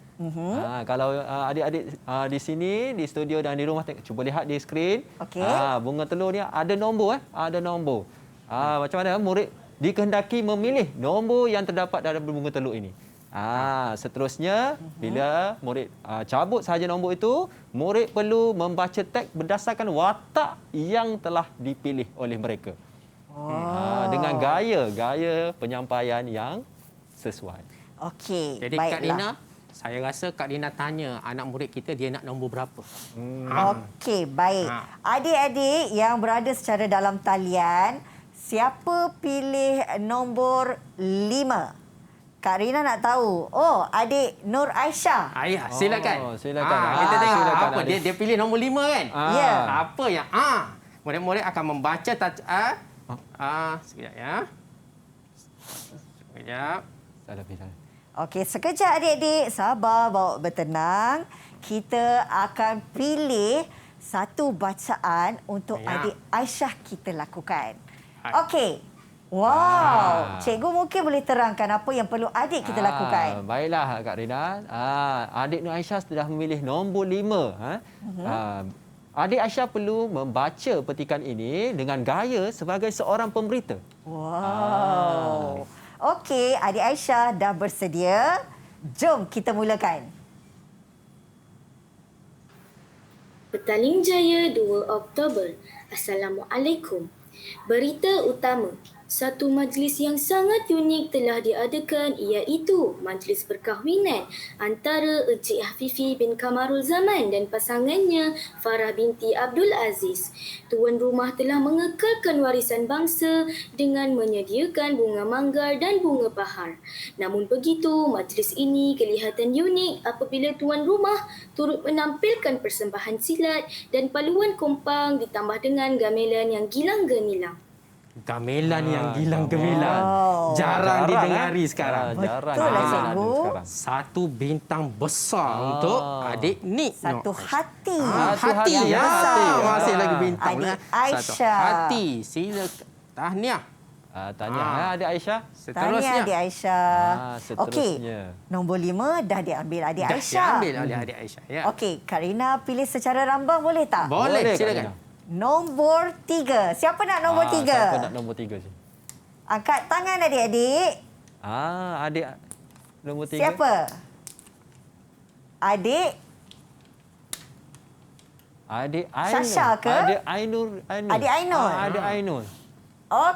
Kalau adik-adik di sini, di studio dan di rumah, cuba lihat di skrin. Okey. Bunga telur ni ada nombor. Ada nombor. Macam mana murid dikehendaki memilih nombor yang terdapat dalam bunga telur ini. Seterusnya, bila murid cabut sahaja nombor itu, murid perlu membaca teks berdasarkan watak yang telah dipilih oleh mereka. Dengan gaya penyampaian yang sesuai. Okey, Jadi Kak Rina, baiklah. saya rasa Kak Rina tanya anak murid kita dia nak nombor berapa. Okey, baik. Adik-adik yang berada secara dalam talian, siapa pilih nombor 5? Kak Rina nak tahu. Oh, adik Nur Aisyah. Ayah, silakan. Silakan. Kita tengok Silakan, apa adik. dia pilih nombor 5 kan? Ya. Apa yang murid-murid akan membaca sekejap ya. Sekejap. Salah. Okey, sekejap adik-adik. Sabar, bawa bertenang. Kita akan pilih satu bacaan untuk Ya. adik Aisyah kita lakukan. Hai. Okey. Wow. Cikgu mungkin boleh terangkan apa yang perlu adik kita lakukan. Baiklah Kak Rina. Adik Nur Aisyah sudah memilih nombor 5. Adik Aisyah perlu membaca petikan ini dengan gaya sebagai seorang pemberita. Wow. Okey, adik Aisyah dah bersedia. Jom kita mulakan. Petaling Jaya 2 Oktober. Assalamualaikum. Berita utama. Satu majlis yang sangat unik telah diadakan iaitu majlis perkahwinan antara Encik Hafifi bin Kamarul Zaman dan pasangannya Farah binti Abdul Aziz. Tuan rumah telah mengekalkan warisan bangsa dengan menyediakan bunga manggar dan bunga pahar. Namun begitu, majlis ini kelihatan unik apabila tuan rumah turut menampilkan persembahan silat dan paluan kompang ditambah dengan gamelan yang gilang gemilang. Gamelan yang gilang gemilang. Wow. Jarang didengari sekarang. Jarang. Betul lah, ada cikgu. sekarang. Satu bintang besar untuk adik Nik. Satu hati. Hati yang ya. besar. Masih lagi bintang. Adik lah. Satu Aisyah. hati. Silakan. Tahniah. Tahniah adik Aisyah. Tahniah Seterusnya. adik Aisyah. Seterusnya. Okey. Nombor 5 dah diambil adik Dah Aisyah. diambil oleh adik Aisyah. Ya. Okey, Kak Rina pilih secara rambang boleh tak? Boleh, Kak silakan. Rina. Nombor 3. Siapa nak nombor 3? Siapa nak nombor 3 je? Angkat tangan adik-adik. Adik nombor 3. Siapa? Adik Adik Ainur. Syasha ke? Adik Ainur. Adik Ainur. Adik Ainur.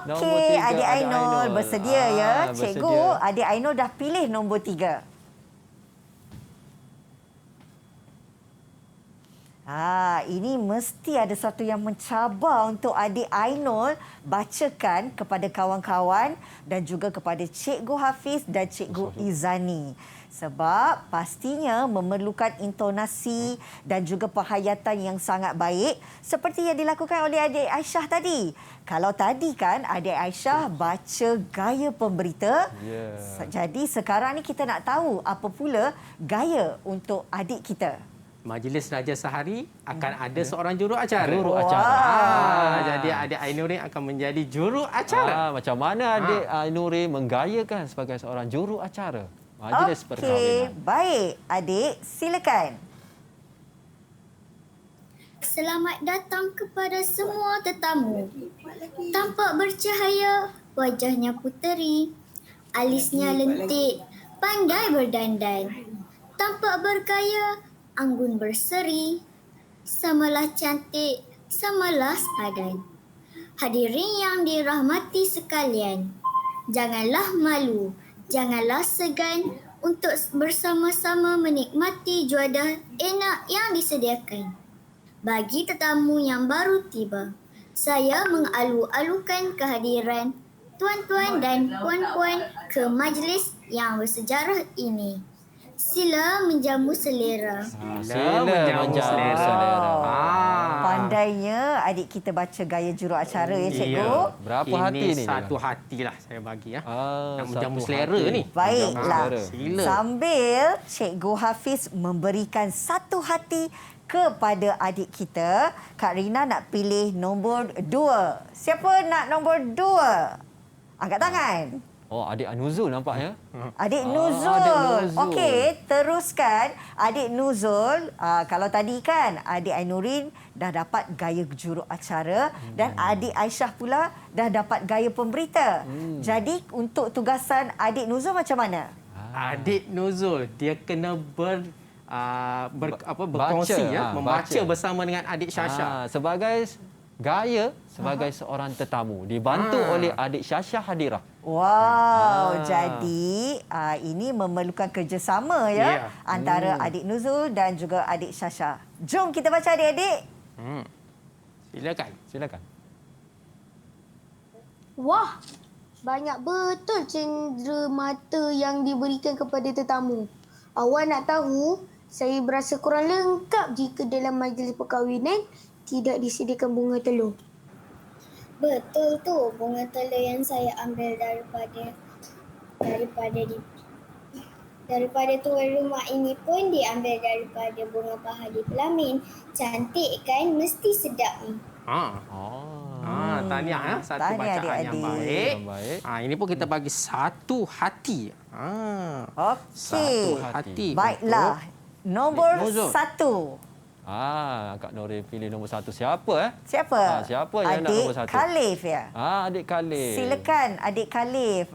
Nombor Okey, 3, adik adik Ainur Ainur. bersedia ya. Bersedia. Cikgu, adik Ainur dah pilih nombor 3. Ini mesti ada satu yang mencabar untuk adik Ainul bacakan kepada kawan-kawan dan juga kepada Cikgu Hafiz dan Cikgu Izani. Sebab pastinya memerlukan intonasi dan juga penghayatan yang sangat baik seperti yang dilakukan oleh adik Aisyah tadi. Kalau tadi kan adik Aisyah baca gaya pemberita. Jadi sekarang ni kita nak tahu apa pula gaya untuk adik kita. Majlis Raja Sehari akan ada seorang juru acara. Juru acara. Jadi adik Ainurin akan menjadi juru acara. Macam mana adik Ainurin menggayakan sebagai seorang juru acara majlis perkahwinan? Baik. Adik, silakan. Selamat datang kepada semua tetamu. Tampak bercahaya, wajahnya puteri. Alisnya lentik, pandai berdandan. Tampak bergaya, anggun berseri. Samalah cantik, samalah sepadan. Hadirin yang dirahmati sekalian, janganlah malu, janganlah segan untuk bersama-sama menikmati juadah enak yang disediakan. Bagi tetamu yang baru tiba, saya mengalu-alukan kehadiran tuan-tuan dan puan-puan ke majlis yang bersejarah ini. Sila menjamu selera. Sila menjamu selera. Pandainya adik kita baca gaya juru acara ya cikgu. Ya. Berapa hati ni? Satu hatilah saya bagi ya. Nak menjamu satu selera hati. ni. Baiklah. Sila. Sambil Cikgu Hafiz memberikan satu hati kepada adik kita, Kak Rina nak pilih nombor 2. Siapa nak nombor 2? Angkat tangan. Adik Anuzul nampaknya. Adik Nuzul. Adik Nuzul. Okey, teruskan. Adik Nuzul, kalau tadi kan adik Ainurin dah dapat gaya juru acara dan adik Aisyah pula dah dapat gaya pemberita. Jadi untuk tugasan adik Nuzul macam mana? Adik Nuzul dia kena berkongsi membaca bersama dengan adik Syasha. Sebagai gaya sebagai seorang tetamu dibantu oleh adik Syasha hadirah. Wow, jadi ini memerlukan kerjasama ya antara adik Nuzul dan juga adik Syasha. Jom kita baca adik-adik. Silakan. Silakan. Wah, Banyak betul cendera mata yang diberikan kepada tetamu. Awak nak tahu, saya berasa kurang lengkap jika dalam majlis perkahwinan tidak disediakan bunga telur. Betul tu, bunga telur yang saya ambil daripada tuan rumah ini pun diambil daripada bunga pahadi pelamin. Cantik kan? Mesti sedap ni. Tahniah ya. Satu Tahniah bacaan yang adik-adik. baik. Yang baik. Ini pun kita bagi satu hati. Okey. Satu hati. Baiklah. Nombor Nuzul. 1. Kak Nori pilih nombor 1. Siapa? Siapa? Siapa yang nak nombor 1? Adik Khalif ya? Adik Khalif. Silakan Adik Khalif.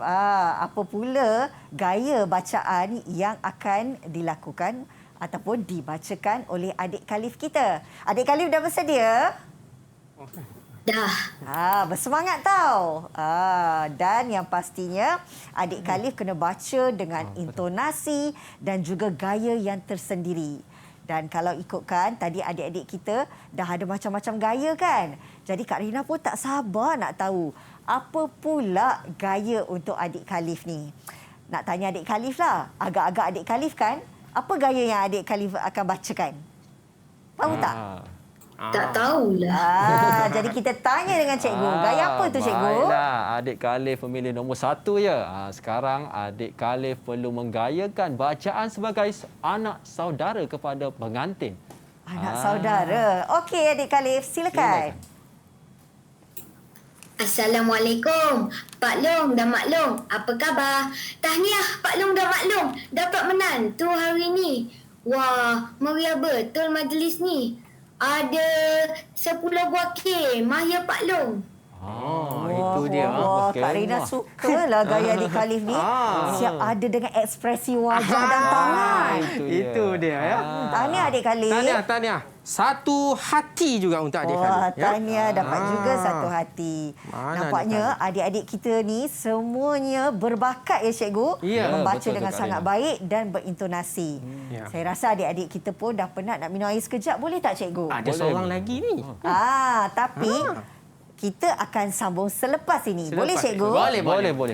Apa pula gaya bacaan yang akan dilakukan ataupun dibacakan oleh Adik Khalif kita? Adik Khalif dah bersedia? Dah. Bersemangat tau. Dan yang pastinya Adik Khalif kena baca dengan intonasi dan juga gaya yang tersendiri. Dan kalau ikutkan, tadi adik-adik kita dah ada macam-macam gaya kan? Jadi Kak Rina pun tak sabar nak tahu apa pula gaya untuk Adik Khalif ni. Nak tanya Adik Khalif lah. Agak-agak Adik Khalif kan? Apa gaya yang Adik Khalif akan bacakan? Tahu tak? Tak tahulah. Jadi kita tanya dengan cikgu. Gaya apa tu cikgu? Baiklah, Adik Khalif memilih nombor 1 ya. Sekarang Adik Khalif perlu menggayakan bacaan sebagai anak saudara kepada pengantin. Anak saudara. Okey Adik Khalif, silakan. Assalamualaikum. Pak Long dan Mak Long, apa khabar? Tahniah Pak Long dan Mak Long dapat menantu hari ni. Wah, meriah betul majlis ni. Ada 10 buah kemah ya Pak Long. Itu dia. Wah, Kak Rina sukalah gaya Adik Khalif ni. Siap ada dengan ekspresi wajah dan tangan. Itu dia ya. Tahniah Adik Khalif. Tahniah. Satu hati juga untuk Adik Khalif. Wah, tahniah dapat juga satu hati. Mana Nampaknya adik-adik kita ni semuanya berbakat ya cikgu. Ya, membaca betul dengan Kak sangat Rina. baik dan berintonasi. Ya. Saya rasa adik-adik kita pun dah penat nak minum air sekejap. Boleh tak cikgu? Ada seorang lagi ni. Tapi kita akan sambung selepas ini. Boleh cikgu? Boleh,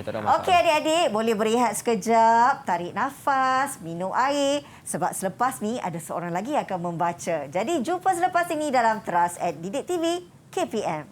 tak ada masalah. Okey adik-adik, boleh berehat sekejap, tarik nafas, minum air. Sebab selepas ni ada seorang lagi yang akan membaca. Jadi jumpa selepas ini dalam Teras at Didik TV KPM.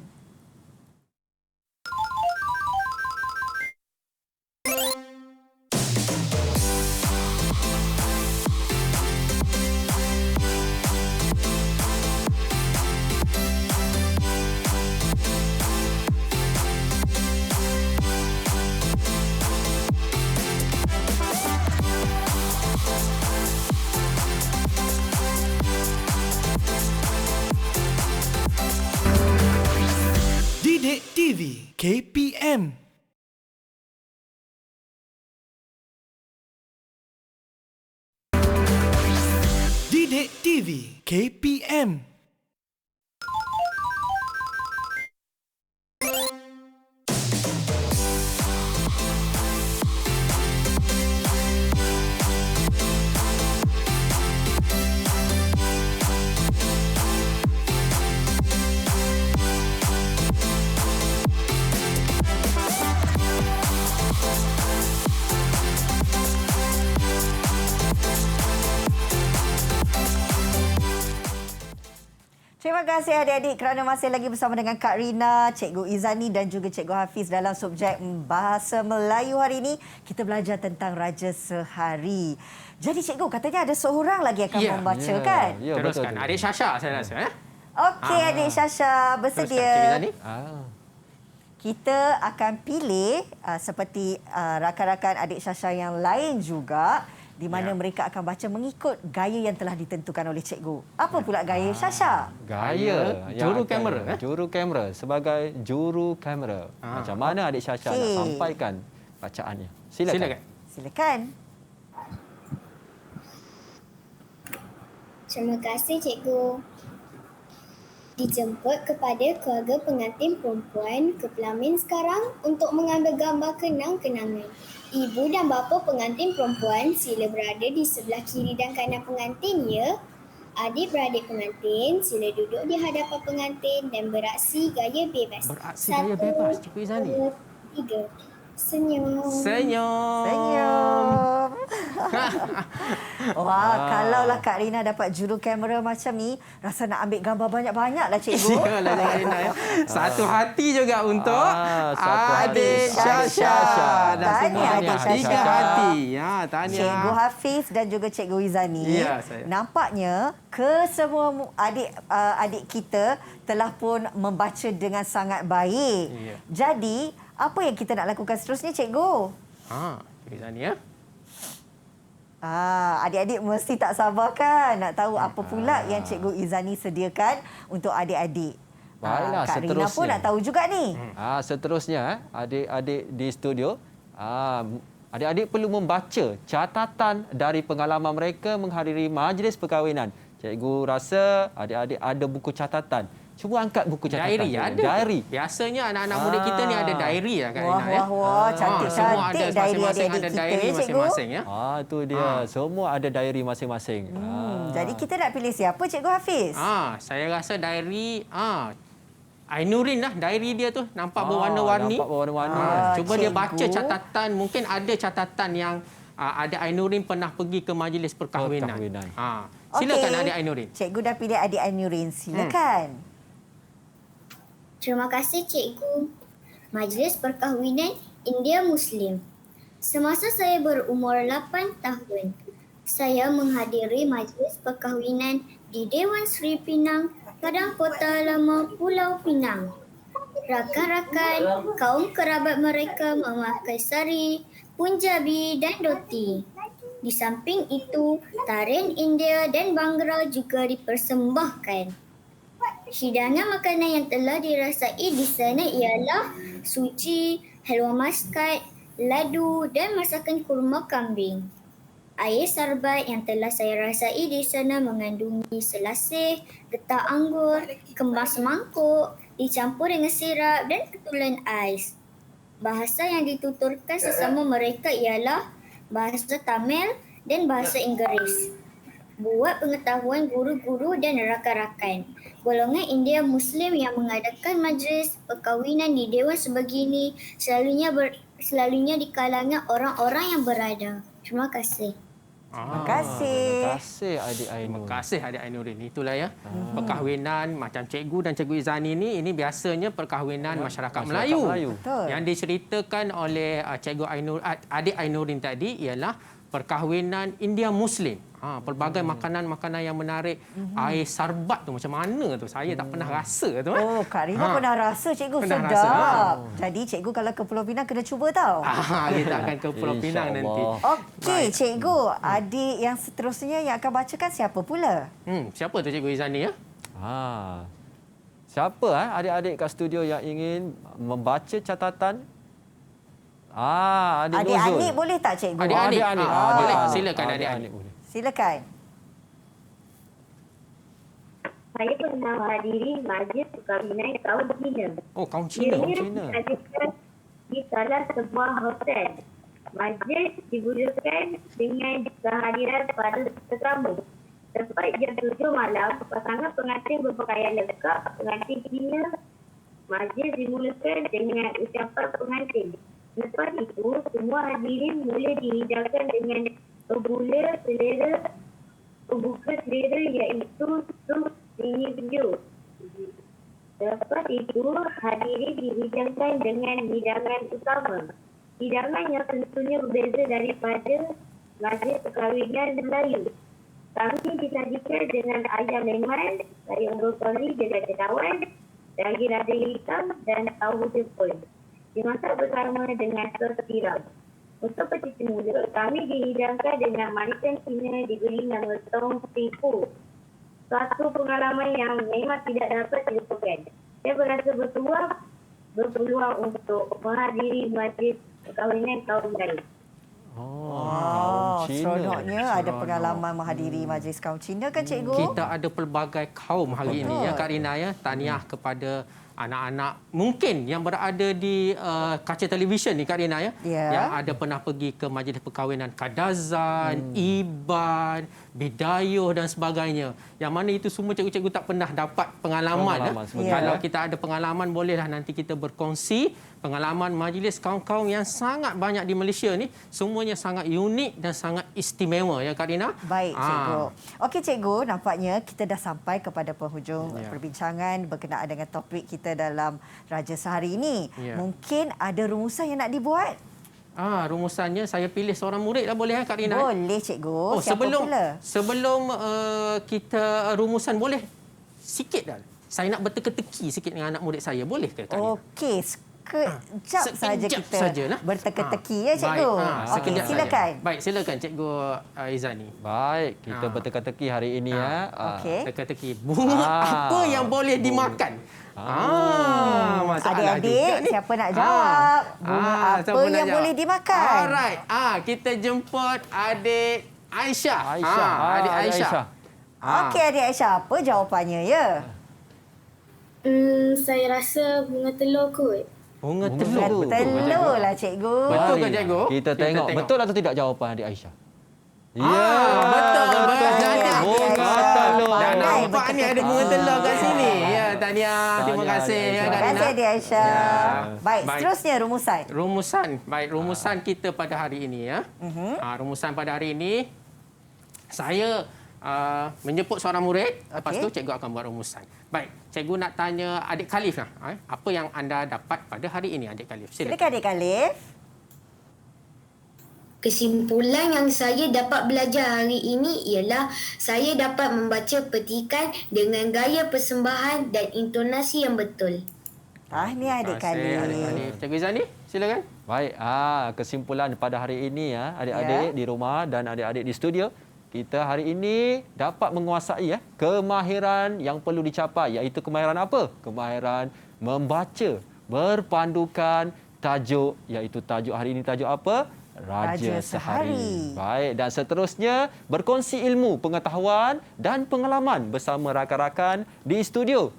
Didik TV KPM. Didik TV KPM. Terima kasih adik-adik kerana masih lagi bersama dengan Kak Rina, Cikgu Izani dan juga Cikgu Hafiz dalam subjek Bahasa Melayu hari ini. Kita belajar tentang Raja Sehari. Jadi Cikgu, katanya ada seorang lagi akan membaca kan? Ya, Teruskan. betul. Adik Syasha saya rasa. Okey adik Syasha, Teruskan, Cikgu bersedia? Izani. Kita akan pilih seperti rakan-rakan adik Syasha yang lain juga di mana mereka akan baca mengikut gaya yang telah ditentukan oleh cikgu. Apa pula gaya Syasha? Gaya Juru yang akan- kamera, Juru kamera sebagai juru kamera. Macam mana adik Syasha nak sampaikan bacaannya? Silakan. Silakan. Terima kasih cikgu. Dijemput kepada keluarga pengantin perempuan ke pelamin sekarang untuk mengambil gambar kenang-kenangan. Ibu dan bapa pengantin perempuan sila berada di sebelah kiri dan kanan pengantin ya. Adik-beradik pengantin sila duduk di hadapan pengantin dan beraksi gaya bebas. Beraksi gaya bebas, Cikgu Izani. 1, 2, 3. Senyum. Senyum. Senyum. Wah, kalaulah Kak Rina dapat juru kamera macam ni, rasa nak ambil gambar banyak-banyaklah cikgu. Sialah Kak Rina ya. Satu hati juga untuk satu hati. adik Syasha. Dan Tahniah semuanya adik Syasha. 3 hati. Ya, tahniah. Cikgu Hafiz dan juga Cikgu Izani. Ya, saya. Nampaknya kesemua adik kita telah pun membaca dengan sangat baik. Ya. Jadi, apa yang kita nak lakukan seterusnya, Cikgu? Cikgu Izani ya. Adik-adik mesti tak sabar kan nak tahu apa pula yang Cikgu Izani sediakan untuk adik-adik. Baiklah, Kak Rina seterusnya. pun nak tahu juga ni. Seterusnya, adik-adik di studio, adik-adik perlu membaca catatan dari pengalaman mereka menghadiri majlis perkahwinan. Cikgu rasa adik-adik ada buku catatan. Cuba angkat buku catatan. Diary ada. Diary. Biasanya anak-anak muda kita ni ada diary ya Kak Wah, Rina ya. wah, wah. Cantik-cantik semua ada diary masing-masing adik-adik ada kita, diary ya, Cikgu? masing-masing ya. Itu dia. Semua ada diary masing-masing. Jadi kita nak pilih siapa, Cikgu Hafiz? Saya rasa diary Ainurin lah diary dia tu nampak berwarna-warni. Nampak berwarna-warni. Cuba dia cikgu. baca catatan, mungkin ada catatan yang ada Ainurin pernah pergi ke majlis perkahwinan. Silakan Okey. adik Ainurin. Cikgu dah pilih adik Ainurin. Silakan. Terima kasih Cikgu. Majlis Perkahwinan India Muslim. Semasa saya berumur 8 tahun, saya menghadiri majlis perkahwinan di Dewan Seri Pinang, Padang Kota Lama, Pulau Pinang. Rakan-rakan, kaum kerabat mereka memakai sari, punjabi dan dhoti. Di samping itu, tarian India dan Bhangra juga dipersembahkan. Hidangan makanan yang telah dirasai di sana ialah suci, halwa maskat, ladu dan masakan kurma kambing. Air sarbat yang telah saya rasai di sana mengandungi selasih, getah anggur, kemas mangkuk, dicampur dengan sirap dan ketulan ais. Bahasa yang dituturkan sesama mereka ialah bahasa Tamil dan bahasa Inggeris. Buat pengetahuan guru-guru dan rakan-rakan, golongan India Muslim yang mengadakan majlis perkahwinan di Dewan sebegini selalunya di kalangan orang-orang yang berada. Terima kasih. Terima kasih. Terima kasih adik Ainur. Terima kasih adik Ainurin. Itulah ya. Perkahwinan macam cikgu dan cikgu Izani ini biasanya perkahwinan masyarakat Melayu. Betul. Yang diceritakan oleh cikgu adik Ainurin tadi ialah perkahwinan India Muslim. Pelbagai makanan-makanan yang menarik. Air sarbat tu macam mana tu? Saya tak pernah rasa tu. Oh, Kak Rina pernah rasa, Cikgu. Pernah Sedap. rasa, Jadi, Cikgu kalau ke Pulau Pinang kena cuba tau. Kita akan ke Pulau Pinang nanti. Okey, Cikgu. Adik yang seterusnya yang akan bacakan siapa pula? Siapa tu cikgu Izani ya? Siapa adik-adik kat studio yang ingin membaca catatan? Adik Nuzul. Adik-adik boleh tak, Cikgu? Adik-adik. Boleh. Silakan Adik-adik adik-adik. boleh. Silakan. Saya pernah menghadiri majlis perkahwinan kaum Cina. Oh, kaum Cina. Diadakan di salah sebuah hotel. Majlis dibudakan dengan kehadiran para tetamu. Tepat jam 7 malam, pasangan pengantin berpakaian lengkap pengantin Cina. Majlis dimulakan dengan ucapan pengantin. Lepas itu, semua hadirin mula dihidangkan dengan pembuka selera iaitu sup ini sejuk. Lepas itu, hadirin dihidangkan dengan hidangan utama. Hidangan yang tentunya berbeza daripada majlis perkahwinan Melayu. Kami disajikan dengan ayam leman, sayur brokoli dengan cendawan, daging lada hitam dan tahu jepun. Dimasak bersama dengan sos tiram. Untuk pencuci mulut, kami dihidangkan dengan manisan Cina diberi nama Tong Tipu. Suatu pengalaman yang memang tidak dapat dilupakan. Saya berasa berpeluang untuk menghadiri majlis perkahwinan kaum Melayu. Seronoknya ada pengalaman menghadiri majlis kaum Cina kan, Cikgu? Kita ada pelbagai kaum hari ini ya Kak Rina ya. Tahniah kepada anak-anak mungkin yang berada di kaca televisyen ni Kak Rina ya, yang ada pernah pergi ke majlis perkahwinan Kadazan, Iban, Bidayuh dan sebagainya. Yang mana itu semua cikgu-cikgu tak pernah dapat pengalaman. Kalau kita ada pengalaman, bolehlah nanti kita berkongsi pengalaman majlis kaum-kaum yang sangat banyak di Malaysia ni. Semuanya sangat unik dan sangat istimewa ya Kak Rina. Baik cikgu. Okey cikgu, nampaknya kita dah sampai kepada penghujung perbincangan berkenaan dengan topik kita dalam Raja Sehari ini. Mungkin ada rumusan yang nak dibuat? Rumusannya saya pilih seorang murid lah, boleh Kak Rina? Boleh cikgu. Sebelum kita rumusan, boleh sikit dah. Saya nak berteka-teki sikit dengan anak murid saya. Boleh ke Kak Rina? Okey, sekejap saja kita berteka-teki ya cikgu. Okey, silakan. Baik, silakan Cikgu Izani. Baik, kita berteka-teki hari ini ya. Teka-teki. Bunga apa yang boleh dimakan? Adik-adik, siapa nak jawab? Bunga apa yang boleh dimakan? Alright. Kita jemput adik Aisyah. Adik Aisyah. Okey, adik Aisyah, apa jawapannya ya? Saya rasa bunga telur kot. Bunga telur. Telur lah cikgu. Betul ke cikgu? Kita tengok betul atau tidak jawapan adik Aisyah. Betul. Bunga telur. Dan nampak ni ada bunga telur kat sini. Ya, tahniah. Terima kasih ya Kak Rina. Terima kasih adik Aisyah. Baik, seterusnya rumusan. Baik, rumusan kita pada hari ini ya. Rumusan pada hari ini, saya menjemput seorang murid. Lepas tu cikgu akan buat rumusan. Baik, cikgu nak tanya adik Khalif lah. Apa yang anda dapat pada hari ini adik Khalif? Silakan adik Khalif. Kesimpulan yang saya dapat belajar hari ini ialah saya dapat membaca petikan dengan gaya persembahan dan intonasi yang betul. Ni adik Khalif. Cikgu Izani, silakan. Baik, kesimpulan pada hari ini ya, adik-adik di rumah dan adik-adik di studio. Kita hari ini dapat menguasai kemahiran yang perlu dicapai, iaitu kemahiran apa? Kemahiran membaca berpandukan tajuk, iaitu tajuk hari ini tajuk apa? Raja Sehari. Baik, dan seterusnya berkongsi ilmu, pengetahuan dan pengalaman bersama rakan-rakan di studio.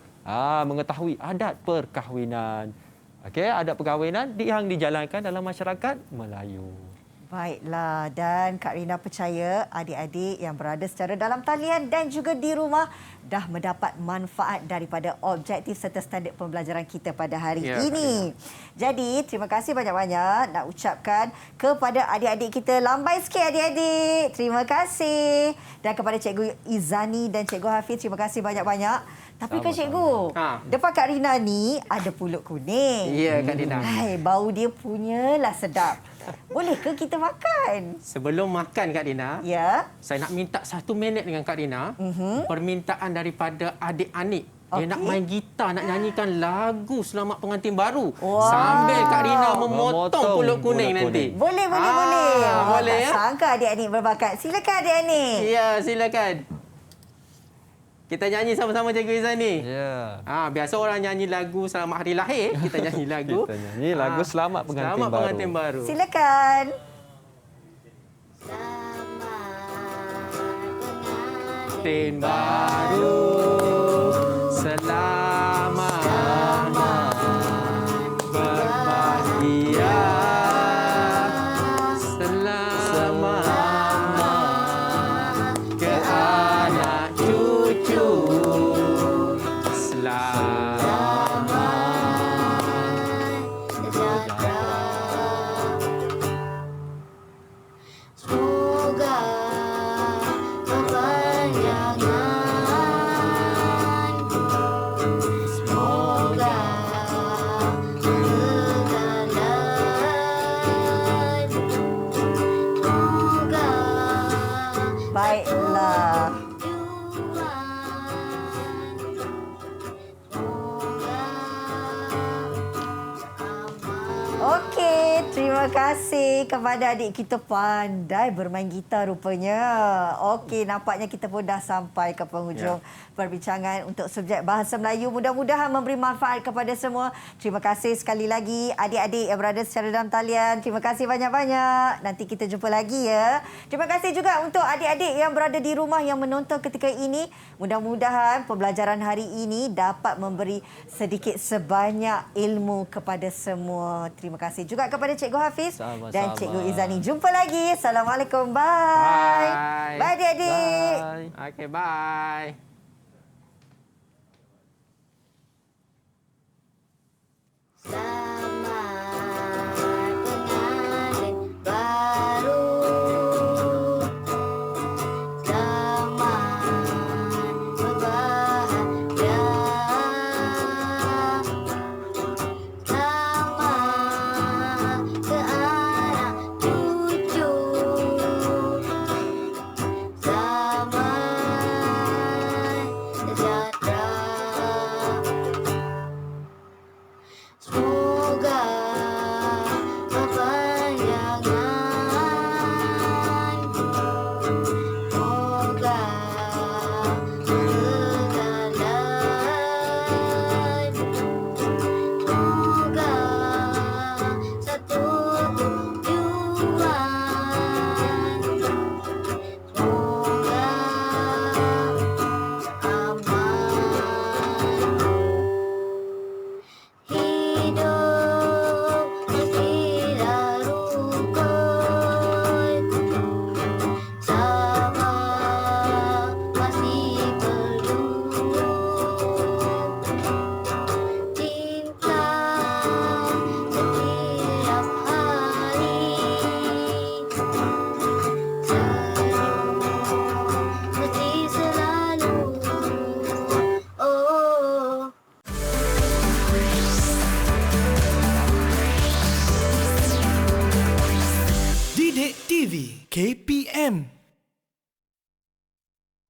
Mengetahui adat perkahwinan. Okey, adat perkahwinan yang dijalankan dalam masyarakat Melayu. Baiklah, dan Kak Rina percaya adik-adik yang berada secara dalam talian dan juga di rumah dah mendapat manfaat daripada objektif serta standard pembelajaran kita pada hari ini. Jadi, terima kasih banyak-banyak nak ucapkan kepada adik-adik kita. Lambai sikit adik-adik. Terima kasih. Dan kepada Cikgu Izani dan Cikgu Hafiz, terima kasih banyak-banyak. Tapi kan cikgu, depan Kak Rina ni ada pulut kuning. Ya, Kak Rina. Bau dia punyalah sedap. Bolehkah kita makan? Sebelum makan Kak Rina, saya nak minta 1 minit dengan Kak Rina. Permintaan daripada adik-anik. Dia nak main gitar, nak nyanyikan lagu Selamat Pengantin Baru. Sambil Kak Rina memotong pulut kuning nanti. Boleh. Boleh tak sangka adik-adik berbakat. Silakan adik-adik. Ya, silakan. Kita nyanyi sama-sama Cikgu Izani. Ya. Biasa orang nyanyi lagu Selamat Hari Lahir, kita nyanyi lagu. Kita nyanyi lagu Selamat Pengantin Baru. Silakan. Pengantin baru, selamat berbahagia, selamat ke anak cucu, Baiklah. Okey, terima Terima kasih kepada adik kita, pandai bermain gitar rupanya. Okey, nampaknya kita pun dah sampai ke penghujung perbincangan untuk subjek Bahasa Melayu. Mudah-mudahan memberi manfaat kepada semua. Terima kasih sekali lagi adik-adik yang berada secara dalam talian. Terima kasih banyak-banyak. Nanti kita jumpa lagi ya. Terima kasih juga untuk adik-adik yang berada di rumah yang menonton ketika ini. Mudah-mudahan pembelajaran hari ini dapat memberi sedikit sebanyak ilmu kepada semua. Terima kasih juga kepada Cikgu Hafiz dan Cikgu Izani. Jumpa lagi. Assalamualaikum. Bye. Bye adik-adik. Bye. Okay, bye. Didik TV KPM